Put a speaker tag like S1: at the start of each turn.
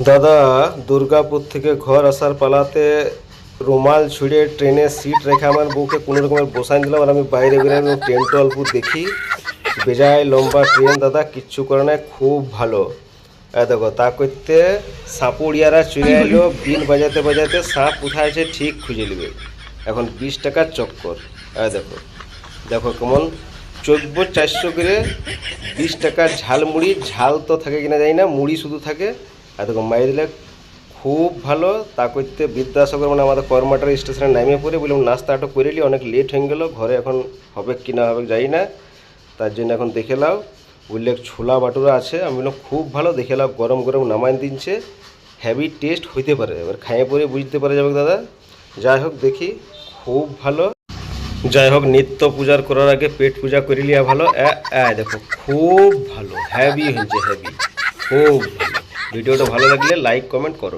S1: দাদা দুর্গাপুর থেকে ঘর আসার পালাতে রুমাল ছুঁড়ে ট্রেনে সিট রেখে আমার বউকে কোনো রকমের বসাই দিলাম, আর আমি বাইরে বেরোলাম। ট্রেনটা অল্প দেখি, বেজায় লম্বা ট্রেন দাদা, কিচ্ছু করে না, খুব ভালো। দেখো তা করতে সাপুড়িয়ারা চলে এলো, বিন বাজাতে বাজাতে সাপ কোথায় আছে ঠিক খুঁজে নেবে। এখন 20 টাকার চক্কর। দেখো দেখো কেমন 400 করে 20 টাকার ঝালমুড়ি, ঝাল তো থাকে কিনা জানি না, মুড়ি শুধু থাকে। আর দেখো মাই দিলে খুব ভালো। তা করতে বিদ্যাসাগর মানে আমাদের কর্মাটার স্টেশনে নামিয়ে পড়ে বললাম নাস্তাটা করে নিই, অনেক লেট হয়ে গেলো, ঘরে এখন হবে কি না হবে জানি না, তার জন্য এখন দেখে নাও। উল্লেখ ছোলা বাটুরা আছে, আমি বললাম খুব ভালো, দেখে নাও গরম গরম নামাই দিচ্ছে, হেভি টেস্ট হইতে পারে, এবার খাইয়ে পরে বুঝতে পারা যাবে দাদা। যাই হোক দেখি, খুব ভালো। যাই হোক নিত্য পূজার করার আগে পেট পূজা করে লিয়া ভালো। দেখো খুব ভালো, হেভি হয়েছে, হেভি, খুব ভালো। ভিডিওটা ভালো লাগলে লাইক কমেন্ট করো।